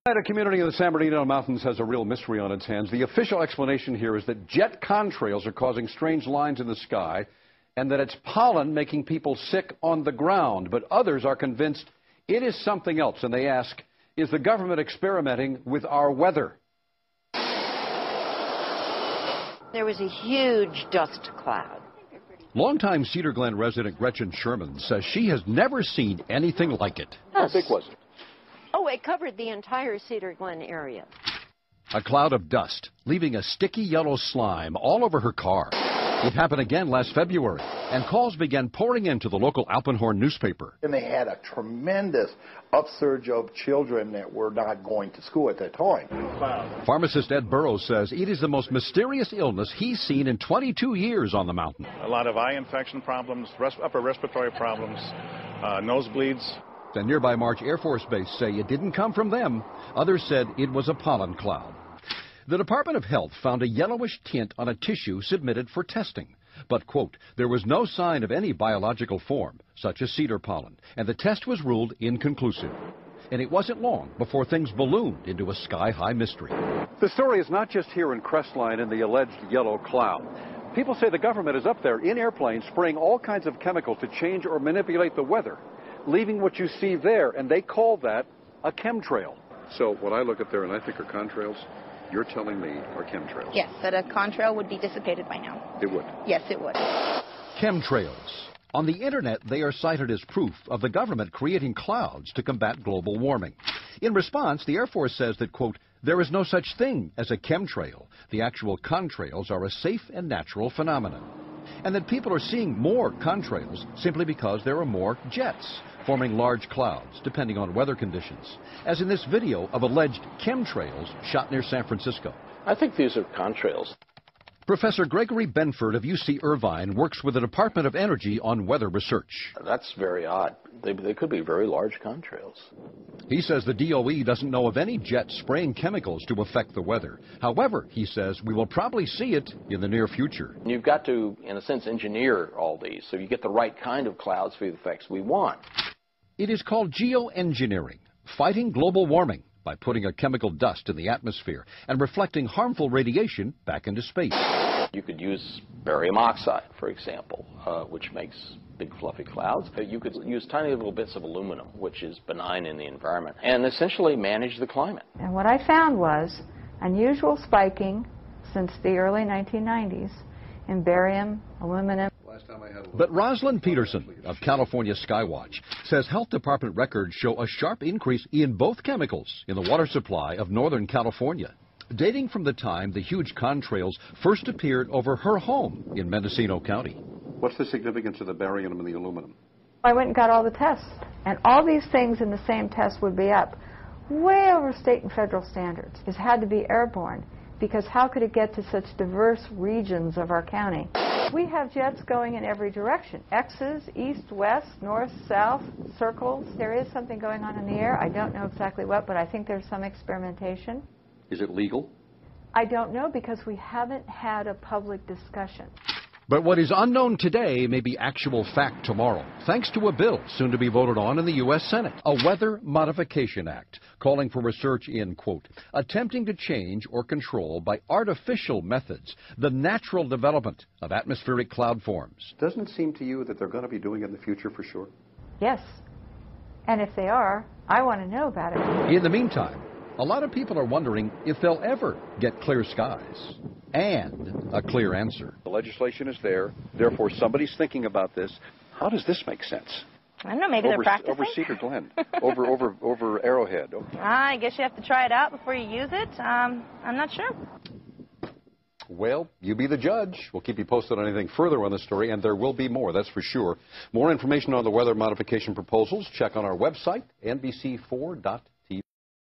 A community in the San Bernardino Mountains has a real mystery on its hands. The official explanation here is that jet contrails are causing strange lines in the sky and that it's pollen making people sick on the ground. But others are convinced it is something else, and they ask, is the government experimenting with our weather? There was a huge dust cloud. Longtime Cedar Glen resident Gretchen Sherman says she has never seen anything like it. Yes. How big was it? Oh, it covered the entire Cedar Glen area. A cloud of dust, leaving a sticky yellow slime all over her car. It happened again last February, and calls began pouring into the local Alpenhorn newspaper. And they had a tremendous upsurge of children that were not going to school at that time. Pharmacist Ed Burrows says it is the most mysterious illness he's seen in 22 years on the mountain. A lot of eye infection problems, upper respiratory problems, nosebleeds. The nearby March Air Force Base say it didn't come from them. Others said it was a pollen cloud. The Department of Health found a yellowish tint on a tissue submitted for testing. But, quote, there was no sign of any biological form, such as cedar pollen, and the test was ruled inconclusive. And it wasn't long before things ballooned into a sky-high mystery. The story is not just here in Crestline in the alleged yellow cloud. People say the government is up there in airplanes spraying all kinds of chemicals to change or manipulate the weather, leaving what you see there, and they call that a chemtrail. So what I look up there and I think are contrails, you're telling me are chemtrails? Yes, that a contrail would be dissipated by now. It would? Yes, it would. Chemtrails. On the internet, they are cited as proof of the government creating clouds to combat global warming. In response, the Air Force says that, quote, there is no such thing as a chemtrail. The actual contrails are a safe and natural phenomenon. And that people are seeing more contrails simply because there are more jets forming large clouds, depending on weather conditions, as in this video of alleged chemtrails shot near San Francisco. I think these are contrails. Professor Gregory Benford of UC Irvine works with the Department of Energy on weather research. That's very odd. They could be very large contrails. He says the DOE doesn't know of any jets spraying chemicals to affect the weather. However, he says we will probably see it in the near future. You've got to, in a sense, engineer all these so you get the right kind of clouds for the effects we want. It is called geoengineering, fighting global warming by putting a chemical dust in the atmosphere and reflecting harmful radiation back into space. You could use barium oxide, for example, which makes big fluffy clouds. You could use tiny little bits of aluminum, which is benign in the environment, and essentially manage the climate. And what I found was unusual spiking since the early 1990s in barium, aluminum. But Rosalind Peterson of California Skywatch says health department records show a sharp increase in both chemicals in the water supply of Northern California, dating from the time the huge contrails first appeared over her home in Mendocino County. What's the significance of the barium and the aluminum? I went and got all the tests, and all these things in the same test would be up way over state and federal standards. It had to be airborne, because how could it get to such diverse regions of our county? We have jets going in every direction. X's, east, west, north, south, circles. There is something going on in the air. I don't know exactly what, but I think there's some experimentation. Is it legal? I don't know, because we haven't had a public discussion. But what is unknown today may be actual fact tomorrow, thanks to a bill soon to be voted on in the U.S. Senate, a Weather Modification Act, calling for research in, quote, attempting to change or control by artificial methods the natural development of atmospheric cloud forms. Doesn't it seem to you that they're going to be doing it in the future for sure? Yes. And if they are, I want to know about it. In the meantime, a lot of people are wondering if they'll ever get clear skies and a clear answer. The legislation is there, therefore somebody's thinking about this. How does this make sense? I don't know, maybe they're practicing. Over Cedar Glen, over Arrowhead. I guess you have to try it out before you use it. I'm not sure. Well, you be the judge. We'll keep you posted on anything further on the story, and there will be more, that's for sure. More information on the weather modification proposals, check on our website, NBC4.tv.